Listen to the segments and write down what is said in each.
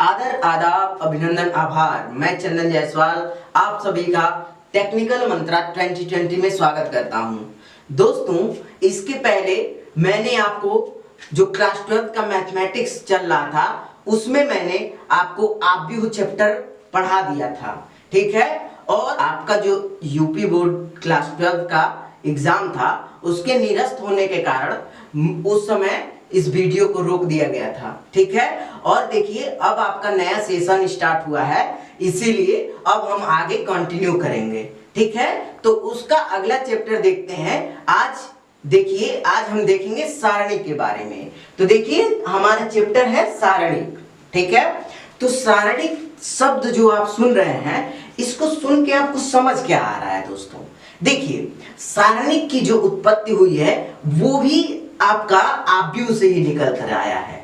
आदर आदाब अभिनंदन आभार। मैं चंदन जायसवाल आप सभी का टेक्निकल मंत्रा 2020 में स्वागत करता हूं। दोस्तों, इसके पहले मैंने आपको जो क्लास 12 का मैथमेटिक्स चल रहा था उसमें मैंने आपको आव्यूह चैप्टर पढ़ा दिया था, ठीक है। और आपका जो यूपी बोर्ड क्लास 12 का एग्जाम था उसके निरस्त होने के कारण उस समय इस वीडियो को रोक दिया गया था, ठीक है। और देखिए अब आपका नया सेशन स्टार्ट हुआ है, इसीलिए अब हम आगे कंटिन्यू करेंगे, ठीक है। तो उसका अगला चैप्टर देखते हैं। आज देखिए, आज हम देखेंगे सारणी के बारे में। तो देखिए हमारा चैप्टर है सारणी, ठीक है। तो सारणी शब्द जो आप सुन रहे हैं, इसको सुन के आपको समझ क्या आ रहा है दोस्तों? देखिए, सारणी की जो उत्पत्ति हुई है वो भी आपका आव्यूह से ही निकल कर आया है।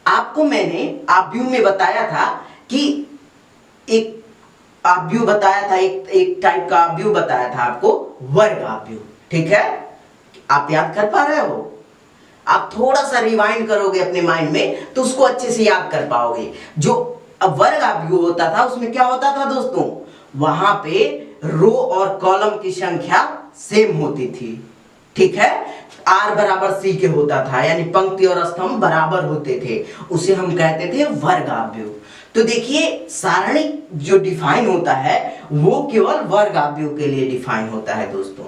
आपको मैंने आव्यूह में बताया था कि एक आव्यूह बताया था, एक टाइप का आव्यूह बताया था आपको, वर्ग आव्यूह, ठीक है। आप याद कर पा रहे हो? आप थोड़ा सा रिवाइंड करोगे अपने माइंड में तो उसको अच्छे से याद कर पाओगे। जो वर्ग आव्यूह होता था उसमें क्या होता था दोस्तों? वहां पे रो और कॉलम की संख्या सेम होती थी, ठीक है। आर बराबर सी के होता था, यानी पंक्ति और स्तंभ बराबर होते थे, उसे हम कहते थे वर्ग आव्यूह। तो देखिए सारणी जो डिफाइन होता है वो केवल वर्ग आव्यूह के लिए डिफाइन होता है दोस्तों।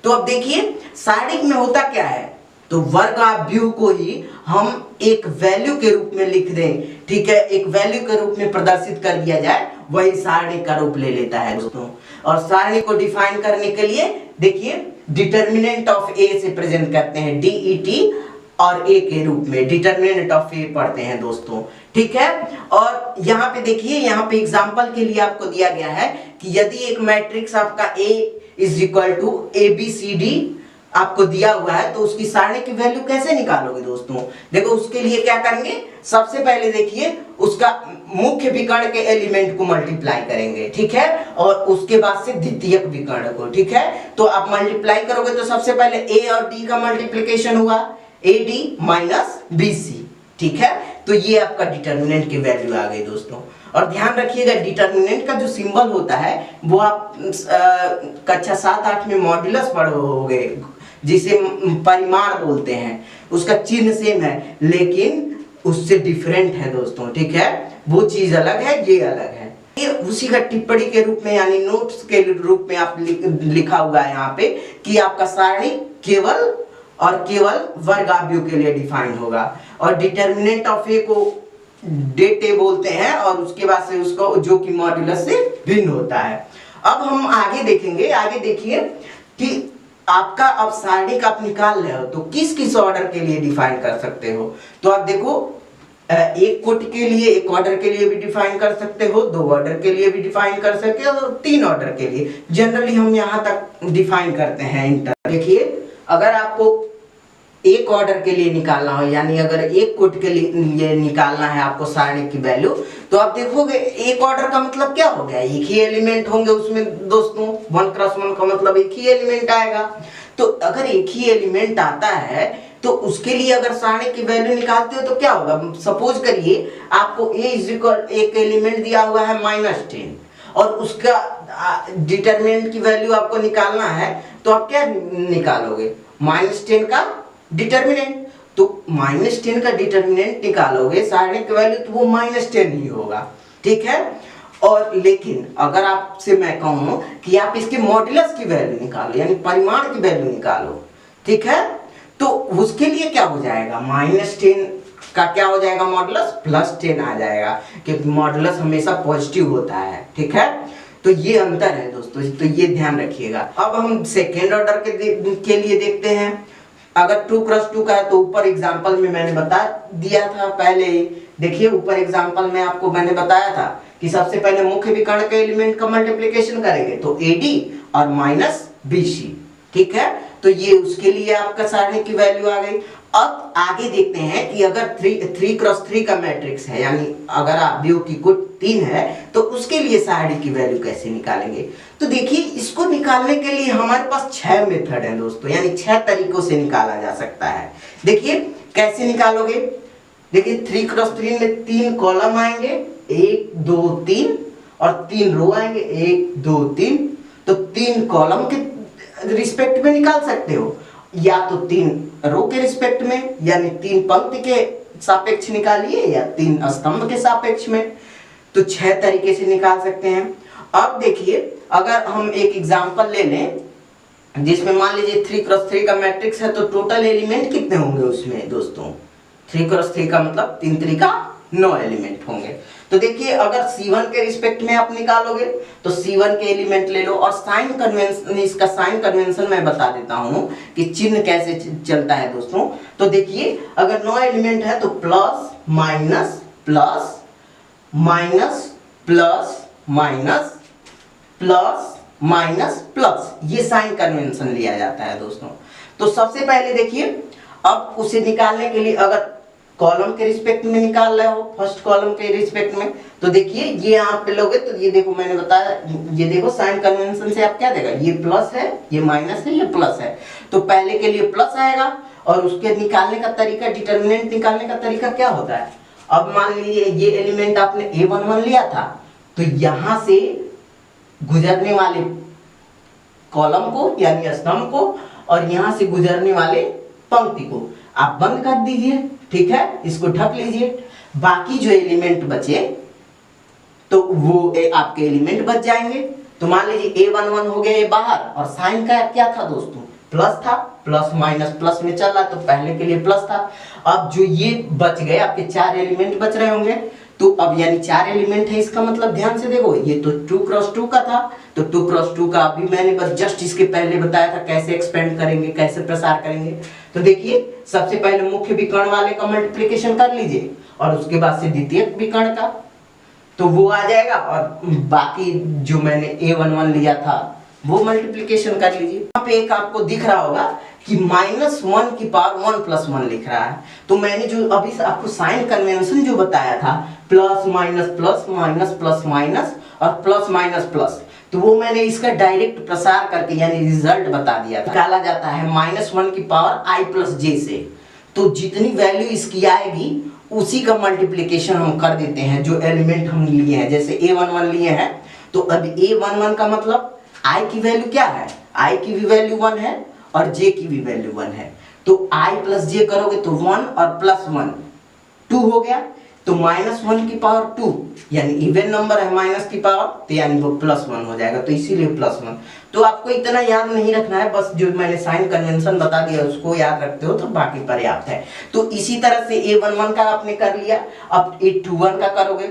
तो अब देखिए सारणी में होता क्या है, तो वर्ग आव्यूह को ही हम एक वैल्यू के रूप में लिख दें, ठीक है, एक वैल्यू के रूप में प्रदर्शित कर दिया जाए, वही सारणी का रूप ले लेता है दोस्तों। और सारणी को डिफाइन करने के लिए देखिए डिटर्मिनेंट ऑफ ए से प्रेजेंट करते हैं, DET और ए के रूप में डिटर्मिनेंट ऑफ ए पढ़ते हैं दोस्तों, ठीक है। और यहाँ पे देखिए, यहाँ पे एग्जांपल के लिए आपको दिया गया है कि यदि एक मैट्रिक्स आपका A is equal to ABCD आपको दिया हुआ है तो उसकी सारणी की वैल्यू कैसे निकालोगे दोस्तों? देखो उसके लिए क्या करेंगे, सबसे पहले देखिए उसका मुख्य विकर्ण के एलिमेंट को मल्टीप्लाई करेंगे, ठीक है, और उसके बाद से द्वितीयक विकर्ण को, ठीक है। तो आप मल्टीप्लाई करोगे तो सबसे पहले A और D का मल्टीप्लिकेशन हुआ, AD माइनस BC, ठीक है। तो ये आपका डिटर्मिनेंट की वैल्यू आ गई दोस्तों। और ध्यान रखिएगा डिटर्मिनेंट का जो सिंबल होता है वो आप कक्षा 7-8 में मॉड्यूलस पढ़ोगे, जिसे परिमाण बोलते हैं, उसका चिन्ह सेम है लेकिन उससे डिफरेंट है दोस्तों, ठीक है। वो चीज अलग है, ये अलग है। ये उसी का टिप्पणी के रूप में यानी नोट्स के रूप में आप लिखा हुआ है यहाँ पे कि आपका सारणी केवल और केवल वर्ग आव्यूह के लिए डिफाइन होगा। और डिटर्मिनेंट ऑफ ए को डेट ए बोलते हैं और उसके बाद से उसको जो कि मॉड्यूलस से भिन्न होता है। अब हम आगे देखेंगे, आगे देखिए कि आपका अब सारणी का आप निकाल रहे हो तो किस किस ऑर्डर के लिए डिफाइन कर सकते हो। तो आप देखो एक कोटि के लिए, एक ऑर्डर के लिए भी डिफाइन कर सकते हो, 2 ऑर्डर के लिए भी डिफाइन कर सकते हो, 3 ऑर्डर के लिए। जनरली हम यहाँ तक डिफाइन करते हैं इंटर। देखिए अगर आपको एक ऑर्डर के लिए निकालना हो, यानी अगर एक कोटि के लिए निकालना है आपको सारणी की वैल्यू, तो आप देखोगे एक ऑर्डर का मतलब क्या हो गया, एक ही एलिमेंट होंगे उसमें दोस्तों, 1 क्रॉस 1 का मतलब एक ही एलिमेंट आएगा। तो अगर एक ही एलिमेंट आता है तो उसके लिए अगर सारणी की वैल्यू निकालते हो तो क्या होगा? सपोज करिए आपको A इज इक्वल, एक एलिमेंट दिया हुआ है -10 और उसका डिटरमिनेंट की वैल्यू आपको निकालना है, तो आप क्या निकालोगे? -10 का डिटर्मिनेंट। तो -10 का डिटर्मिनेंट निकालोगे सारणी की वैल्यू तो वो -10 ही होगा, ठीक है। और लेकिन अगर आपसे मैं कहूं कि आप इसके मॉड्यूलस की वैल्यू निकालो, यानी परिमाण की वैल्यू निकालो, ठीक है, तो उसके लिए क्या हो जाएगा? -10 का क्या हो जाएगा मॉड्यूलस? +10 आ जाएगा, क्योंकि मॉड्यूलस हमेशा पॉजिटिव होता है, ठीक है। तो ये अंतर है दोस्तों, तो ये ध्यान रखिएगा। अब हम सेकेंड ऑर्डर के लिए देखते हैं। अगर 2 क्रॉस 2 का है तो ऊपर एग्जांपल में मैंने बता दिया था पहले ही। देखिए ऊपर एग्जांपल में आपको मैंने बताया था कि सबसे पहले मुख्य विकर्ण के एलिमेंट का मल्टीप्लिकेशन करेंगे तो AD और -BC, ठीक है। तो ये उसके लिए आपका सारणी की वैल्यू आ गई। अब आगे देखते हैं कि अगर 3 क्रॉस 3 का मैट्रिक्स है, यानी अगर आव्यूह की कुल 3 है तो उसके लिए सारणी की वैल्यू कैसे निकालेंगे? तो देखिए इसको निकालने के लिए हमारे पास 6 मेथड है दोस्तों, यानी 6 तरीकों से निकाला जा सकता है। देखिए कैसे निकालोगे? देखिए 3x3 में 3 कॉलम आएंगे, 1 2 3, और 3 रो आएंगे, 1 2 3। तो 3 कॉलम के रिस्पेक्ट में निकाल सकते हो, या तो 3 रो के रिस्पेक्ट में, यानी 3 पंक्ति के सापेक्ष निकालिए, या 3 स्तंभ के सापेक्ष में। तो 6 तरीके से निकाल सकते हैं। अब देखिए अगर हम एक एग्जांपल ले लें जिसमें मान लीजिए 3x3 का मैट्रिक्स है, तो टोटल एलिमेंट कितने होंगे उसमें दोस्तों? 3x3 का मतलब 3 3 9 एलिमेंट होंगे। तो देखिए अगर C1 के रिस्पेक्ट में आप निकालोगे तो C1 के एलिमेंट ले लो, और साइन कन्वेंशन, इसका साइन कन्वेंशन मैं बता देता हूं कि चिन्ह कैसे चलता है दोस्तों। तो देखिए अगर 9 एलिमेंट है तो plus minus plus minus plus minus plus minus plus, ये साइन कन्वेंशन लिया जाता है दोस्तों। तो सबसे पहले देखिए, अब उसे निकालने के लिए अगर कॉलम के रिस्पेक्ट में निकाल रहे हो, फर्स्ट कॉलम के रिस्पेक्ट में, तो देखिए ये यहाँ पे लोगे तो ये देखो मैंने बताया, ये देखो साइन कन्वेंशन से आप क्या देगा, ये प्लस है, ये माइनस है, ये प्लस है। तो पहले के लिए प्लस आएगा, और उसके निकालने का तरीका, डिटर्मिनेंट निकालने का तरीका क्या होता है। अब मान लीजिए ये एलिमेंट आपने A11 लिया था, तो यहां से गुजरने वाले कॉलम को यानी स्तंभ को, और यहां से गुजरने वाले पंक्ति को आप बंद कर दीजिए, ठीक है, इसको ढक लीजिए। बाकी जो एलिमेंट बचे तो वो आपके एलिमेंट बच जाएंगे। तो मान लीजिए A11 हो गया ये बाहर, और साइन का क्या था दोस्तों, प्लस था, प्लस माइनस प्लस में चल रहा, तो पहले के लिए प्लस था। अब जो ये बच गए आपके 4 एलिमेंट बच रहे होंगे, तो अब यानी 4 एलिमेंट है, इसका मतलब ध्यान से देखो, ये तो 2x2 का था, तो 2x2 का अभी मैंने बस जस्ट इसके पहले बताया था कैसे एक्सपेंड करेंगे, कैसे प्रसार करेंगे। तो देखिए सबसे पहले मुख्य विकर्ण वाले का मल्टीप्लिकेशन कर लीजिए, और उसके बाद से द्वितीयक विकर्ण का, तो वो आ जाएगा, और बाकी जो मैंने A11 लिया था वो मल्टीप्लिकेशन कर लीजिए। यहाँ पे एक आपको दिख रहा होगा कि -1 की पावर 1 + 1 लिख रहा है। तो मैंने जो अभी आपको साइन कन्वेंशन जो बताया था, plus minus plus minus plus minus और प्लस माइनस प्लस, तो वो मैंने इसका डायरेक्ट प्रसार करके यानी रिजल्ट बता दिया था। निकाला जाता है -1 की पावर i + j से। तो जितनी वैल्यू इसकी आएगी उसी का मल्टीप्लिकेशन हम कर देते हैं जो एलिमेंट हम लिए हैं। जैसे A11 लिए हैं, तो अब A11 का मतलब i की वैल्यू क्या है, i की भी वैल्यू 1 है और j की भी वैल्यू 1 है। तो i + j करोगे तो 1 और +1 2 हो गया। तो -1 की पावर 2 यानी इवन नंबर है माइनस की पावर, तो यानी वो +1 हो जाएगा, तो इसीलिए +1। तो आपको इतना याद नहीं रखना है, बस जो मैंने साइन कन्वेंशन बता दिया उसको याद रखते हो तो बाकी पर्याप्त है। तो इसी तरह से A11 का आपने कर लिया। अब A21 का करोगे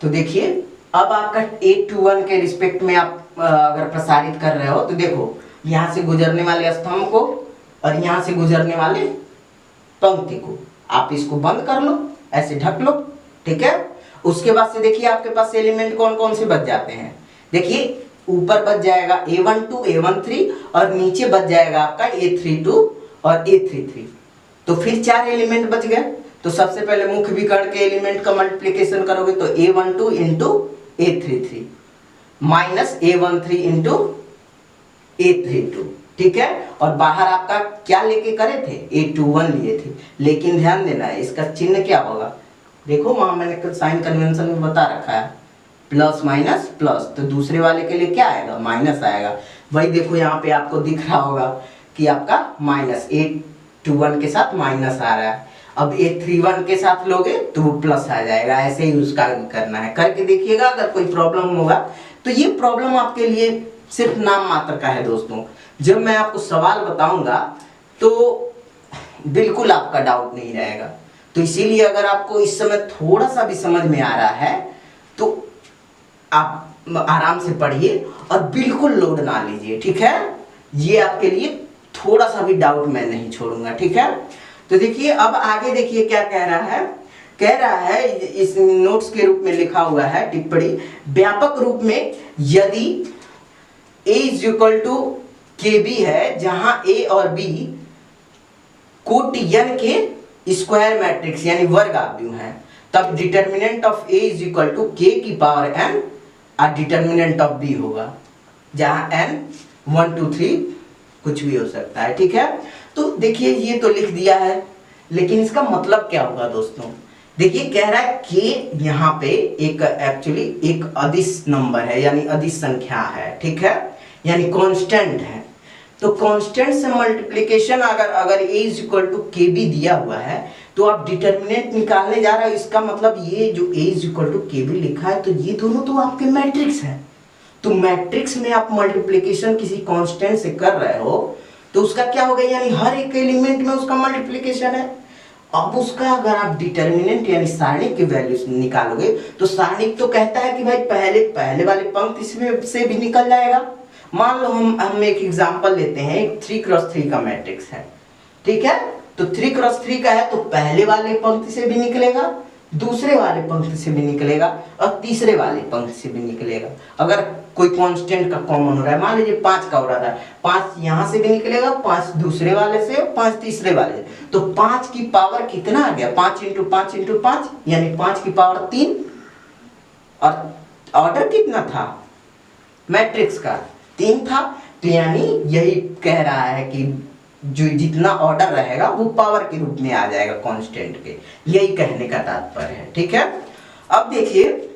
तो देखिए अब आपका A21 के रिस्पेक्ट में आप अगर प्रसारित कर रहे हो तो देखो यहाँ से गुजरने वाले स्तंभ को और यहाँ से गुजरने वाले पंक्ति को आप इसको बंद कर लो, ऐसे ढक लो, ठीक है। उसके बाद से देखिए आपके पास एलिमेंट कौन कौन से बच जाते हैं। देखिए ऊपर बच जाएगा A12 A13 और नीचे बच जाएगा आपका A32 और A33। तो फिर 4 एलिमेंट बच गए। तो सबसे पहले मुख्य विकर्ण के एलिमेंट का मल्टीप्लिकेशन करोगे तो A12 into A33 minus A13 into A32, ठीक है। और बाहर आपका क्या लेके करे थे, A21 लिए थे, लेकिन ध्यान देना है इसका चिन्ह क्या होगा। देखो वहां मैंने साइन कन्वेंशन में बता रखा है प्लस माइनस प्लस, तो दूसरे वाले के लिए क्या आएगा, माइनस आएगा। वही देखो यहाँ पे आपको दिख रहा होगा कि आपका माइनस A21 के साथ माइनस आ रहा है। अब A31 के साथ लोगे तो वो प्लस आ जाएगा। ऐसे ही उसका करना है, करके देखिएगा। अगर कोई प्रॉब्लम होगा तो ये प्रॉब्लम आपके लिए सिर्फ नाम मात्र का है दोस्तों। जब मैं आपको सवाल बताऊंगा तो बिल्कुल आपका डाउट नहीं रहेगा। तो इसीलिए अगर आपको इस समय थोड़ा सा भी समझ में आ रहा है तो आप आराम से पढ़िए और बिल्कुल लोड ना लीजिए, ठीक है। ये आपके लिए थोड़ा सा भी डाउट मैं नहीं छोड़ूंगा, ठीक है। तो देखिए अब आगे देखिए क्या कह रहा है इस नोट्स के रूप में लिखा हुआ है टिप्पणी, व्यापक रूप में यदि A = KB है जहां A और B कोटि n के स्क्वायर मैट्रिक्स यानी वर्ग आव्यूह है, तब डिटर्मिनेंट ऑफ A = K⁴n और डिटर्मिनेंट ऑफ B होगा, जहां n 1 2 3 कुछ भी हो सकता है, ठीक है। तो देखिए ये तो लिख दिया है, लेकिन इसका मतलब क्या होगा दोस्तों। देखिए कह रहा है कि यहाँ पे एक एक्चुअली एक अदिश नंबर है, यानी अदिश संख्या है, ठीक है, यानी कांस्टेंट है। तो कांस्टेंट से मल्टीप्लिकेशन अगर a इज इक्वल टू के बी दिया हुआ है तो आप डिटर्मिनेंट निकालने जा रहे हो, इसका मतलब ये जो a इज इक्वल टू के बी लिखा है तो ये दोनों तो आपके मैट्रिक्स है। तो मैट्रिक्स में आप मल्टीप्लिकेशन किसी कांस्टेंट से कर रहे हो तो उसका क्या होगा, यानी हर एक एलिमेंट में उसका मल्टीप्लिकेशन है। अब उसका अगर आप डिटर्मिनेंट यानी सारणिक की वैल्यू निकालोगे तो सारणिक तो कहता है कि भाई पहले वाले पंक्ति से भी निकल जाएगा। मान लो हम एक एग्जांपल लेते हैं, एक 3x3 का मैट्रिक्स है, ठीक है, तो 3x3 का है तो पहले वाले पंक्ति से भी निकलेगा, दूसरे वाले पंक्ति से भी निकलेगा और तीसरे वाले पंक्ति से भी निकलेगा। अगर कोई कांस्टेंट का कॉमन हो रहा है, मान लीजिए 5 का हो रहा है, 5 यहाँ से भी निकलेगा, 5 दूसरे वाले से, 5 तीसरे वाले से, तो 5 की पावर कितना आ गया, 5 × 5 × 5 यानी 5 की पावर 3। और ऑर्डर कितना था मैट्रिक्स का, 3 था। तो यानी यही कह रहा है कि जो जितना ऑर्डर रहेगा वो पावर के रूप में आ जाएगा कांस्टेंट के, यही कहने का तात्पर्य है, ठीक है। अब देखिए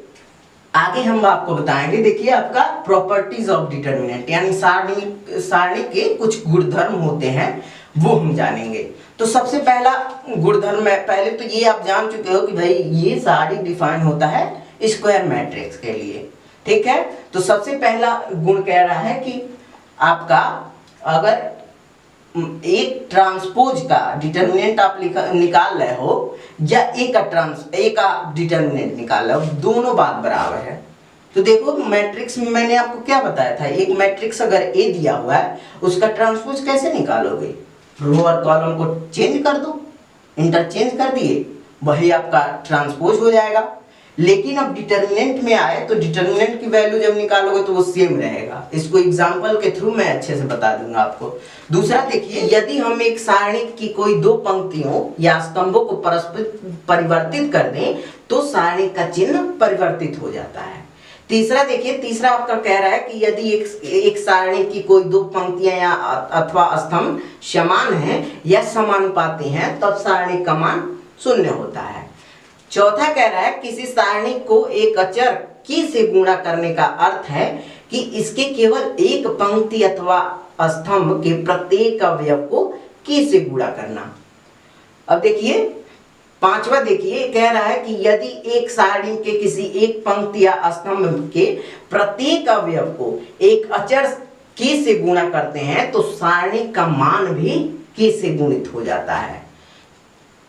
आगे हम आपको बताएंगे, देखिए आपका प्रॉपर्टीज ऑफ डिटर्मिनेंट यानी सारणी के कुछ गुणधर्म होते हैं वो हम जानेंगे। तो सबसे पहला गुणधर्म है, पहले तो ये आप जान चुके हो कि भाई ये सारणी डिफाइन होता है स्क्वायर मैट्रिक्स के लिए, ठीक है। तो सबसे पहला गुण कह रहा है कि आपका अगर एक ट्रांसपोज का डिटर्मिनेंट आप निकाल रहे हो या एक का डिटर्मिनेंट निकाल रहे हो, दोनों बात बराबर है। तो देखो मैट्रिक्स में मैंने आपको क्या बताया था, एक मैट्रिक्स अगर ए दिया हुआ है उसका ट्रांसपोज कैसे निकालोगे, रो और कॉलम को चेंज कर दो, इंटरचेंज कर दिए, वही आपका ट्रांसपोज हो जाएगा। लेकिन अब डिटर्मिनेंट में आए तो डिटर्मिनेंट की वैल्यू जब निकालोगे तो वो सेम रहेगा। इसको एग्जांपल के थ्रू मैं अच्छे से बता दूंगा आपको। दूसरा देखिए, यदि हम एक सारणी की कोई दो पंक्तियों या स्तंभों को परस्पर परिवर्तित कर दें तो सारणी का चिन्ह परिवर्तित हो जाता है। तीसरा देखिए, तीसरा आपका कह रहा है कि यदि एक सारणी की कोई दो पंक्तियां या अथवा स्तंभ समान है या समानुपाती हैं तब सारणी का मान 0 होता है। चौथा कह रहा है किसी सारणी को एक अचर की से गुणा करने का अर्थ है कि इसके केवल एक पंक्ति अथवा स्तंभ के प्रत्येक अवयव को की से गुणा करना। अब देखिए पांचवा देखिए, कह रहा है कि यदि एक सारणी के किसी एक पंक्ति या स्तंभ के प्रत्येक अवयव को एक अचर की से गुणा करते हैं तो सारणी का मान भी की से गुणित हो जाता है।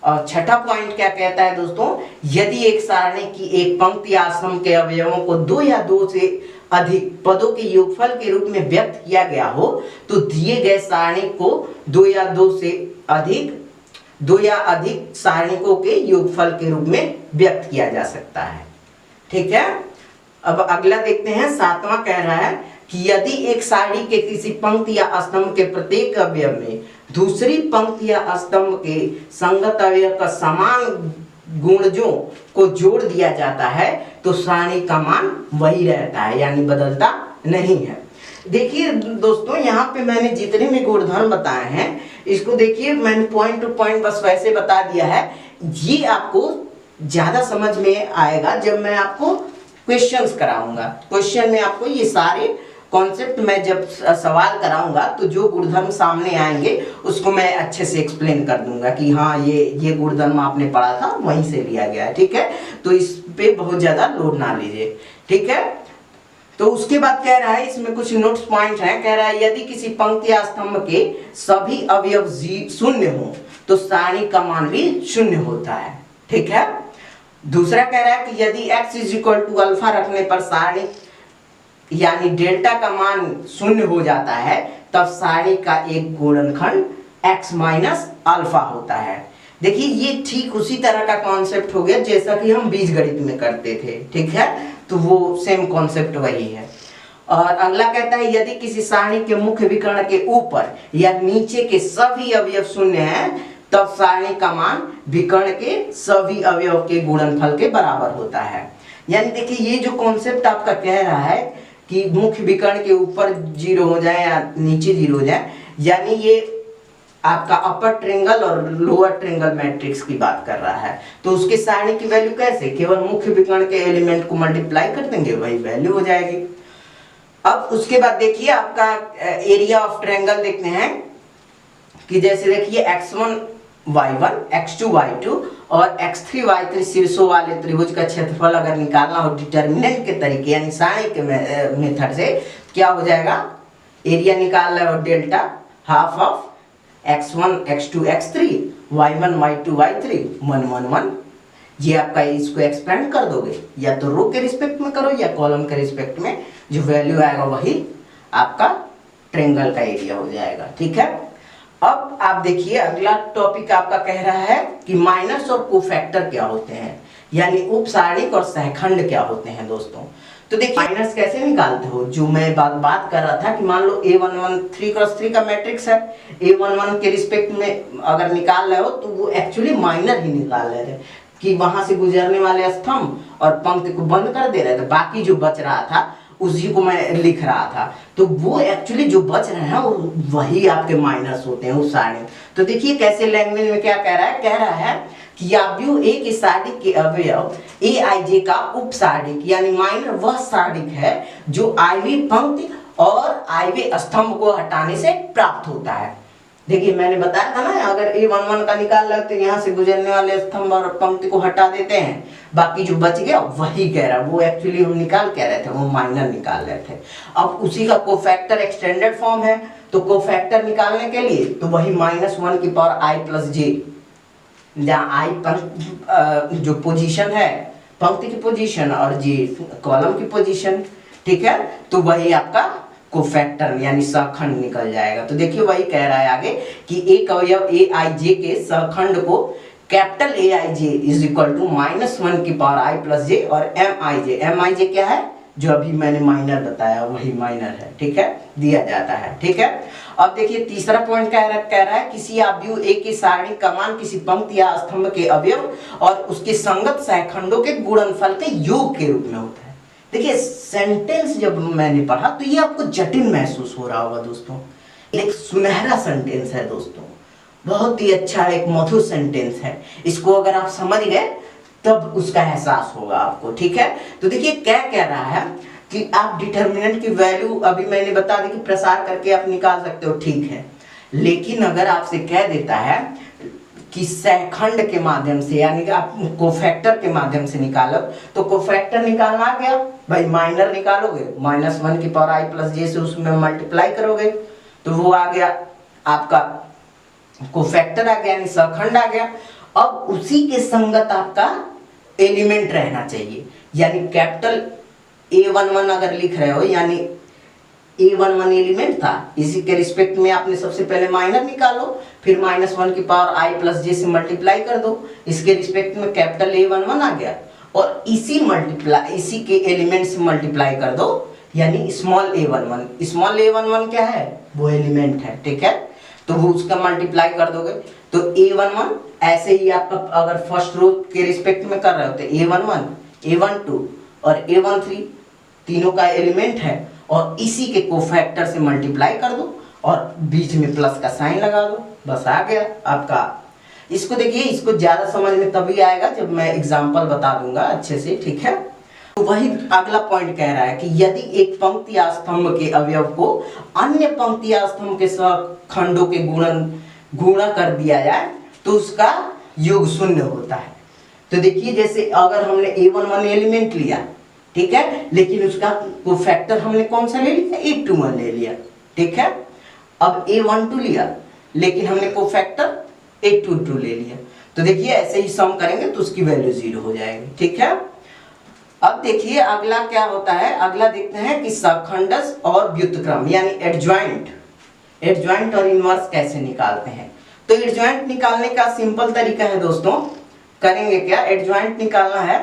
और छठा पॉइंट क्या कहता है दोस्तों, यदि एक सारणी की एक पंक्ति या स्तंभ के अवयवों को 2 या 2 से अधिक पदों के योगफल के रूप में व्यक्त किया गया हो तो दिए गए सारणी को 2 या अधिक सारणिकों के योगफल के रूप में व्यक्त किया जा सकता है, ठीक है। अब अगला देखते हैं, सातवां कह रहा है कि यदि एक सारणी के किसी पंक्ति या स्तंभ के प्रत्येक अवयव में दूसरी पंक्ति या स्तंभ के संगत अवयव का समान गुणजों को जोड़ दिया जाता है तो सारणी का मान वही रहता है, यानी बदलता नहीं है। देखिए दोस्तों, यहाँ पे मैंने जितने भी गुणधर्म बताए हैं इसको देखिए, मैंने पॉइंट टू पॉइंट बस वैसे बता दिया है। ये आपको ज्यादा समझ में आएगा जब मैं आपको क्वेश्चंस कराऊंगा। क्वेश्चन में आपको ये सारे कॉन्सेप्ट मैं जब सवाल कराऊंगा तो जो गुणधर्म सामने आएंगे उसको मैं अच्छे से एक्सप्लेन कर दूंगा कि हाँ ये गुणधर्म आपने पढ़ा था वहीं से लिया गया है, ठीक है। तो इस पे बहुत ज्यादा लोड ना लीजिए, ठीक है। तो उसके बाद कह रहा है, इसमें कुछ नोट्स पॉइंट हैं। कह रहा है यदि किसी पंक्ति या स्तंभ के सभी अवयव 0 हो तो सारणी का मान भी 0 होता है, ठीक है। दूसरा कह रहा है कि यदि x = अल्फा रखने पर सारणी यानी डेल्टा का मान 0 हो जाता है तब सारणी का एक गुणनखंड x - अल्फा होता है। देखिए ये ठीक उसी तरह का कॉन्सेप्ट हो गया जैसा कि हम बीजगणित में करते थे, ठीक है। तो वो सेम कॉन्सेप्ट वही है। और अगला कहता है यदि किसी सारणी के मुख्य विकर्ण के ऊपर या नीचे के सभी अवयव 0 हैं तब सारणी का मान विकर्ण के सभी अवयव के गुणनफल के बराबर होता है। यानी देखिए ये जो कॉन्सेप्ट आपका कह रहा है कि मुख्य विकर्ण के ऊपर 0 हो जाए या नीचे 0 हो जाए, यानी ये आपका अपर ट्रायंगल और लोअर ट्रायंगल मैट्रिक्स की बात कर रहा है। तो उसके सारणी की वैल्यू कैसे, केवल मुख्य विकर्ण के एलिमेंट को मल्टीप्लाई कर देंगे, वही वैल्यू हो जाएगी। अब उसके बाद देखिए आपका एरिया ऑफ ट्रायंगल देखते हैं कि जैसे देखिए x1 y1 x2 y2 और x3 y3 शीर्षों वाले त्रिभुज का क्षेत्रफल अगर निकालना हो डिटर्मिनेंट के तरीके यानी सारणी के मेथड से, क्या हो जाएगा, एरिया निकालना है और delta half of x1 x2 x3 y1 y2 y3 1 1 1। ये आपका इसको एक्सपेंड कर दोगे, या तो रो के रिस्पेक्ट में करो या कॉलम के रिस्पेक्ट में, जो वैल्यू आएगा वही आपका ट्रायंगल का एरिया हो जाएगा। ठीक है, अब आप देखिए अगला टॉपिक आपका कह रहा है कि माइनस और कोफैक्टर क्या होते हैं, यानी उप सारणिक और सहखंड क्या होते हैं दोस्तों। तो देखिए माइनस कैसे निकालते हो, जो मैं बात कर रहा था कि मान लो A11 3x3 का मैट्रिक्स है, A11 के रिस्पेक्ट में अगर निकाल रहे हो तो वो एक्चुअली माइनर ही निकाल रहे थे कि वहां से गुजरने वाले स्तंभ और पंक्ति को बंद कर दे रहे थे, बाकी जो बच रहा था उसी को मैं लिख रहा था। तो वो एक्चुअली जो बच रहे हैं वही आपके माइनस होते हैं उस सारणी। तो देखिए कैसे लैंग्वेज में क्या कह रहा है कि आव्यूह ए के सारणिक के अवयव ए आई जे का उप सारणिक यानी माइनर वह सारणिक है जो आईवी पंक्ति और आईवी स्तंभ को हटाने से प्राप्त होता है। देखिए मैंने बताया था ना, अगर A11 का निकाल रहे तो यहाँ से गुजरने वाले स्तंभ और पंक्ति को हटा देते हैं, बाकी जो बच गया वही कह रहा है, वो एक्चुअली हम निकाल कह रहे थे, वो माइनर निकाल रहे थे। अब उसी का कोफैक्टर एक्सटेंडेड फॉर्म है, तो कोफैक्टर निकालने के लिए तो वही -1 की पावर i प्लस जे, जहाँ i जो पोजीशन है पंक्ति की पोजीशन और जे कॉलम की पोजीशन। ठीक है, तो वही आपका कोफैक्टर यानी सहखंड निकल जाएगा। तो देखिए वही कह रहा है आगे कि एक अवयव ए आई जे के सहखंड को capital A I J is equal to -1 की पावर i प्लस जे और एम आई जे क्या है, जो अभी मैंने माइनर बताया वही माइनर है। ठीक है, दिया जाता है। ठीक है, अब देखिए तीसरा पॉइंट कह रहा है किसी आव्यूह ए की सारणी का मान किसी पंक्ति या स्तंभ के अवयव और उसके संगत सहखंडों के गुणनफल के योग के रूप में होता है। देखिए सेंटेंस जब मैंने पढ़ा तो ये आपको जटिल महसूस हो रहा होगा दोस्तों, एक सुनहरा सेंटेंस है दोस्तों, बहुत ही अच्छा एक मधुर सेंटेंस है। इसको अगर आप समझ गए तब उसका एहसास होगा आपको। ठीक है, तो देखिए क्या कह रहा है कि आप डिटर्मिनेंट की वैल्यू अभी मैंने बता दी कि प्रसार करके आप निकाल सकते हो, ठीक है, लेकिन अगर आपसे कह देता है कि सहखंड के माध्यम से यानी कि आप कोफैक्टर के माध्यम से निकालो, तो कोफैक्टर निकालना आ गया भाई, माइनर निकालोगे -1 की पावर i प्लस जे से उसमें मल्टीप्लाई करोगे तो वो आ गया आपका कोफैक्टर आ गया यानी सहखंड आ गया। अब उसी के संगत आपका एलिमेंट रहना चाहिए, यानी कैपिटल A11 अगर लिख रहे हो यानी A11 एलिमेंट था, इसी के रिस्पेक्ट में आपने सबसे पहले माइनर निकालो, फिर -1 की पावर i प्लस जे से मल्टीप्लाई कर दो, इसके रिस्पेक्ट में कैपिटल A11 आ गया और इसी के एलिमेंट से मल्टीप्लाई कर दो यानी स्मॉल a11 क्या है, वो एलिमेंट है। ठीक है, तो वो उसका मल्टीप्लाई कर दोगे तो A11 ऐसे ही आपका अगर फर्स्ट रो के रिस्पेक्ट में कर रहे हो तो A11 A12 और A13 तीनों का एलिमेंट है और इसी के कोफैक्टर से मल्टीप्लाई कर दो और बीच में प्लस का साइन लगा दो, बस आ गया आपका। इसको देखिए, इसको ज्यादा समझ में तभी आएगा जब मैं एग्जांपल बता दूंगा अच्छे से। ठीक है, तो वही अगला पॉइंट कह रहा है कि यदि एक पंक्ति या स्तंभ के अवयव को अन्य पंक्ति या स्तंभ के सहखंडों के गुणा कर दिया जाए तो उसका योग शून्य होता है। तो देखिए जैसे अगर हमने A11 एलिमेंट लिया, ठीक है, लेकिन उसका कोफैक्टर हमने कौन सा ले लिया, A21 ले लिया। ठीक है, अब A12 लिया लेकिन हमने कोफैक्टर A22 ले लिया, तो देखिए ऐसे ही सम करेंगे तो उसकी वैल्यू 0 हो जाएगी। ठीक है, अब देखिए अगला क्या होता है, अगला देखते हैं कि सहखंडस और व्युत्क्रम यानी एडजॉइंट और इनवर्स कैसे निकालते हैं। तो एडजॉइंट निकालने का सिंपल तरीका है दोस्तों, करेंगे क्या, एडजॉइंट निकालना है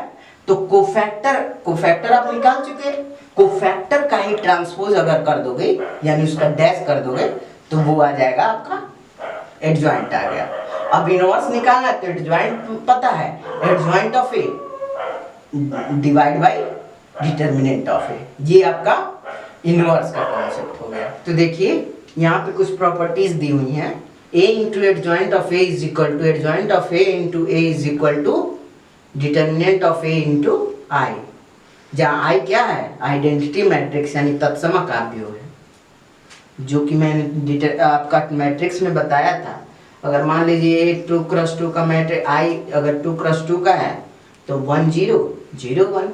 तो कोफैक्टर आप निकाल चुके, कोफैक्टर का ही ट्रांसपोज अगर कर दोगे यानी उसका डैश कर दोगे तो वो आ जाएगा आपका एडजॉइंट आ गया। अब इनवर्स निकालना है तो एडजॉइंट पता है, adjoint of A divide by determinant of A, ये आपका इनवर्स का कॉन्सेप्ट हो गया। तो देखिए यहाँ पे कुछ प्रॉपर्टीज दी हुई हैं a into adjoint of a is equal to adjoint of a into a is equal to determinant of a into i, जहाँ i क्या है, आइडेंटिटी मैट्रिक्स यानी तत्समक आव्यूह है, जो कि मैंने आपका मैट्रिक्स में बताया था। अगर मान लीजिए 2x2 का मैट्रिक्स i अगर 2x2 का है तो 1 0 0 1,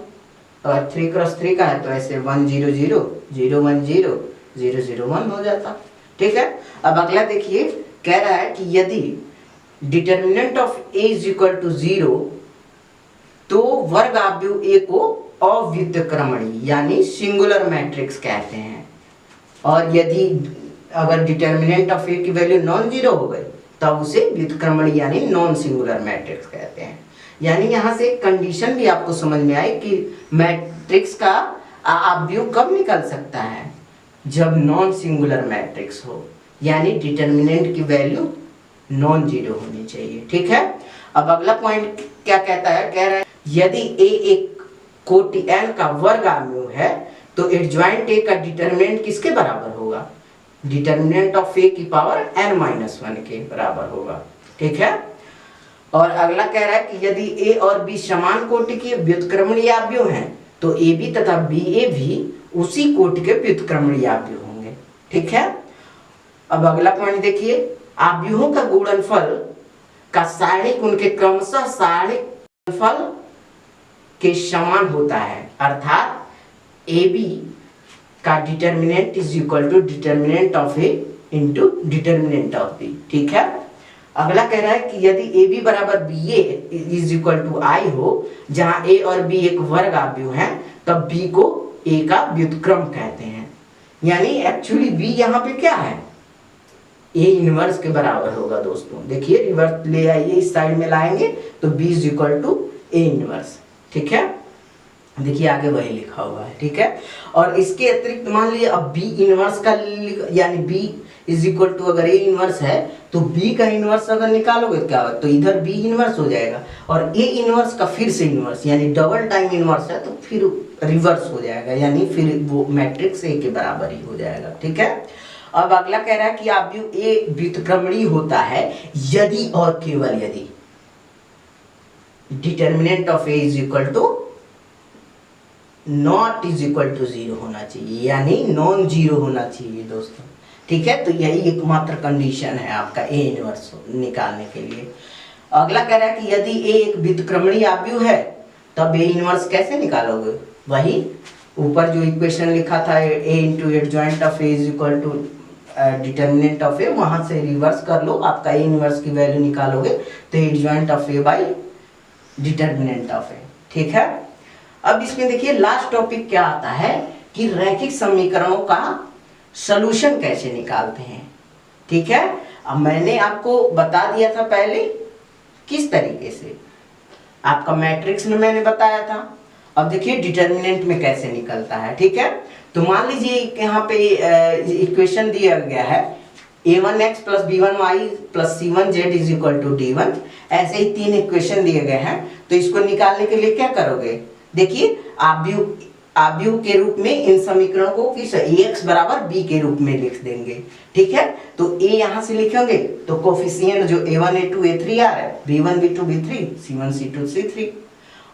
और 3x3 का है तो ऐसे 1 0 0 0 1 0 0 0 1 हो जाता। ठीक है, अब अगला देखिए, कह रहा है कि यदि determinant of a is equal to 0 तो वर्ग आव्यूह a को अव्युत्क्रमणीय यानी सिंगुलर मैट्रिक्स कहते हैं, और यदि अगर डिटर्मिनेंट ऑफ a की वैल्यू नॉन जीरो हो गई तब उसे व्युत्क्रमणीय यानी नॉन सिंगुलर मैट्रिक्स कहते हैं। यानी यहाँ से कंडीशन भी आपको समझ में आई कि मैट्रिक्स का आव्यूह कब निकल सकता है, जब नॉन सिंगुलर मैट्रिक्स हो, यानी डिटर्मिनेंट की वैल्यू नॉन जीरो होनी चाहिए। ठीक है, अब अगला पॉइंट क्या कहता है, कह रहा है यदि a एक कोटि n का वर्ग आव्यूह है तो एडजॉइंट a का डिटर्मिनेंट किसके बराबर होगा, डिटर्मिनेंट ऑफ a की पावर n-1 के बराबर होगा। ठीक है, और अगला कह रहा है कि यदि a और b समान कोटि के व्युत्क्रमणीय आव्यूह हैं तो ab तथा ba भी उसी कोटि के व्युत्क्रमणीय आव्यूह होंगे। ठीक है, अब अगला पॉइंट देखिए, आव्यूहों का गुणनफल का सारणिक उनके क्रमशः सारणिक गुणनफल के समान होता है, अर्थात ab का determinant is equal to determinant of a into determinant of b। ठीक है, अगला कह रहा है कि यदि ab बराबर ba is equal to i हो, जहां a और b एक वर्ग आव्यूह है, तब b को a का व्युत्क्रम कहते हैं। यानी एक्चुअली b यहाँ पे क्या है, a इनवर्स के बराबर होगा। दोस्तों देखिए, रिवर्स ले आइए, इस साइड में लाएंगे तो b is equal to a inverse. ठीक है, देखिए आगे वही लिखा हुआ है। ठीक है, और इसके अतिरिक्त मान लीजिए अब b इनवर्स का यानी b इज इक्वल टू अगर a इनवर्स है तो b का इनवर्स अगर निकालोगे क्या हो, तो इधर b इनवर्स हो जाएगा, और a इनवर्स का फिर से इनवर्स यानी डबल टाइम इनवर्स है तो फिर रिवर्स हो जाएगा, यानी फिर वो मैट्रिक्स a के बराबर ही हो जाएगा। ठीक है, अब अगला कह रहा है कि आव्यूह a व्युत्क्रमणीय होता है यदि और केवल यदि determinant of a is equal to not is equal to 0 होना चाहिए, यानी नॉन जीरो होना चाहिए दोस्तों। ठीक है, तो यही एकमात्र कंडीशन है आपका a इनवर्स निकालने के लिए। अगला कह रहा है कि यदि a एक व्युत्क्रमणीय आव्यूह है तब a इनवर्स कैसे निकालोगे, वही ऊपर जो इक्वेशन लिखा था a into adjoint of a is equal to determinant of a, वहां से रिवर्स कर लो, आपका a इनवर्स की वैल्यू निकालोगे तो adjoint of a by determinant of a। ठीक है, अब इसमें देखिए लास्ट टॉपिक क्या आता है कि रैखिक समीकरणों का सॉल्यूशन कैसे निकालते हैं। ठीक है, अब मैंने आपको बता दिया था पहले किस तरीके से, आपका मैट्रिक्स में मैंने बताया था। अब देखिए डिटर्मिनेंट में कैसे निकलता है। ठीक है, तो मान लीजिए यहाँ पे इक्वेशन दिया गया है a1x plus b1y plus c1z is equal to d1, ऐसे ही 3 इक्वेशन दिए गए हैं। तो इसको निकालने के लिए क्या करोगे, देखिए आव्यूह के रूप में इन समीकरणों को किस ax बराबर b के रूप में लिख देंगे। ठीक है, तो a यहाँ से लिखेंगे तो कोफिशिएंट जो a1 a2 a3 आ रहा है, b1 b2 b3 c1 c2 c3,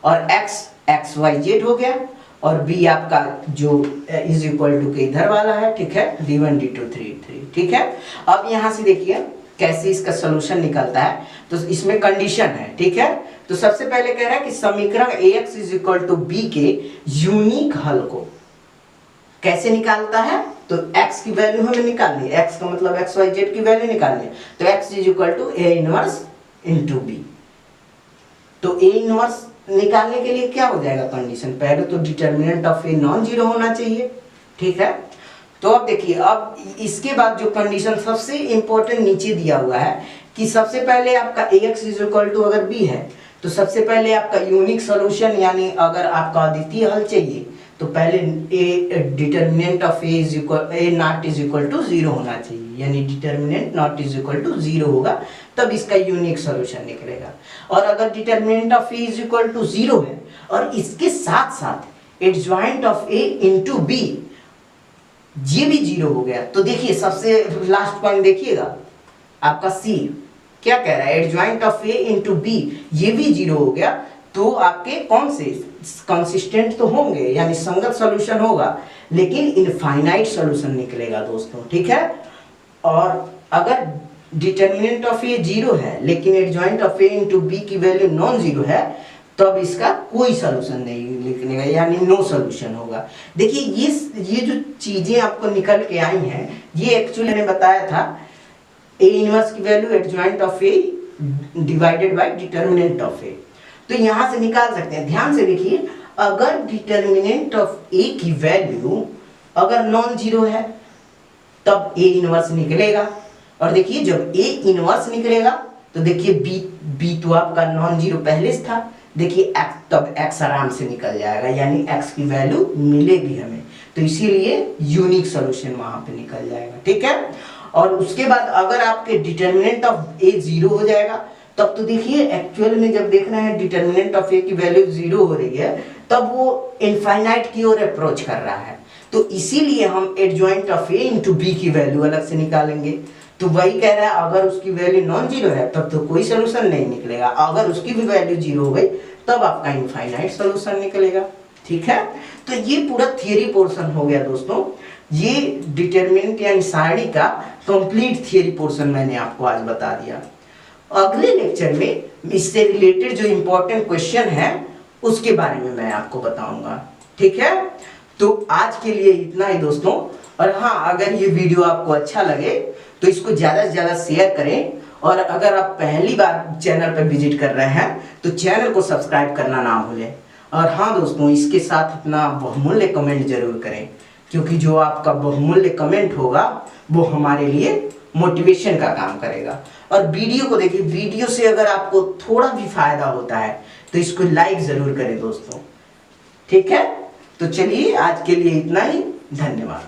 और x x y z हो गया, और b आपका जो इज इक्वल टू के इधर वाला है। ठीक है, d1 d2 3 ठीक है, अब यहाँ से देखिए कैसे इसका सॉल्यूशन निकलता है, तो इसमें कंडीशन है। ठीक है, तो सबसे पहले कह रहा है कि समीकरण ax is equal to b के यूनिक हल को कैसे निकालता है, तो x की वैल्यू हमें निकालनी है, x का मतलब x y z की वैल्यू निकालनी है, तो x is equal to a inverse into b। तो a इनवर्स निकालने के लिए क्या हो जाएगा कंडीशन, पहले तो determinant of a non zero होना चाहिए। ठीक है, तो अब देखिए, अब इसके बाद जो कंडीशन सबसे इंपॉर्टेंट नीचे दिया हुआ है कि सबसे पहले आपका ax इज इक्वल टू अगर b है तो सबसे पहले आपका यूनिक सॉल्यूशन, यानी अगर आपका अद्वितीय हल चाहिए तो पहले a determinant of a is equal a not is equal to 0 होना चाहिए, यानी determinant not is equal to 0 होगा तब इसका यूनिक सॉल्यूशन निकलेगा। और अगर determinant of a is equal to 0 है और इसके साथ साथ adjoint of a into b ये भी 0 हो गया, तो देखिए सबसे लास्ट पॉइंट देखिएगा, आपका सी क्या कह रहा है, adjoint of A into B, ये भी 0 हो गया, तो आपके कौन से कंसिस्टेंट तो होंगे, यानी संगत सॉल्यूशन होगा, लेकिन इनफाइनाइट सॉल्यूशन निकलेगा दोस्तों, ठीक है। और अगर डिटर्मिनेंट ऑफ ए 0 है लेकिन adjoint of A into B की वैल्यू नॉन जीरो है, तब इसका कोई सॉल्यूशन नहीं निकलेगा, यानी नो सॉल्यूशन होगा। देखिए ये जो चीजें आपको निकल के आई हैं, ये एक्चुअली मैंने बताया था ए इनवर्स की value adjoint of A divided by determinant of A, तो यहां से निकाल सकते हैं। ध्यान से देखिए, अगर डिटर्मिनेंट ऑफ ए की वैल्यू अगर नॉन जीरो है तब ए इनवर्स निकलेगा, और देखिए जब ए इनवर्स निकलेगा तो देखिए बी तो आपका नॉन जीरो पहले से था, देखिए तब x आराम से निकल जाएगा, यानी x की वैल्यू मिलेगी हमें, तो इसीलिए यूनिक सॉल्यूशन वहां पे निकल जाएगा, ठीक है। और उसके बाद अगर आपके डिटर्मिनेंट ऑफ ए 0 हो जाएगा, तब तो देखिए एक्चुअल में जब देखना है डिटर्मिनेंट ऑफ ए की वैल्यू 0 हो रही है, तब वो इनफाइनाइट की ओर अप्रोच कर रहा है, तो इसीलिए हम adjoint of A into B की वैल्यू अलग से निकालेंगे। तो वही कह रहा है, अगर उसकी वैल्यू नॉन जीरो है तब तो कोई सोल्यूशन नहीं निकलेगा, अगर उसकी भी वैल्यू 0 हो गई तब आपका इनफाइनाइट सोल्यूशन निकलेगा, ठीक है। तो ये पूरा थियरी पोर्शन हो गया दोस्तों, ये डिटरमिनेंट यानी सारणी का कंप्लीट थियरी पोर्शन मैंने आपको आज बता दिया। अगले लेक्चर में इससे रिलेटेड जो इंपॉर्टेंट क्वेश्चन है उसके बारे में मैं आपको बताऊंगा, ठीक है। तो आज के लिए इतना ही दोस्तों, और हाँ, अगर ये वीडियो आपको अच्छा लगे तो इसको ज़्यादा से ज़्यादा शेयर करें, और अगर आप पहली बार चैनल पर विजिट कर रहे हैं तो चैनल को सब्सक्राइब करना ना भूलें। और हाँ दोस्तों, इसके साथ अपना बहुमूल्य कमेंट जरूर करें, क्योंकि जो आपका बहुमूल्य कमेंट होगा वो हमारे लिए मोटिवेशन का काम करेगा। और वीडियो को देखिए, वीडियो से अगर आपको थोड़ा भी फायदा होता है तो इसको लाइक जरूर करें दोस्तों, ठीक है। तो चलिए आज के लिए इतना ही, धन्यवाद।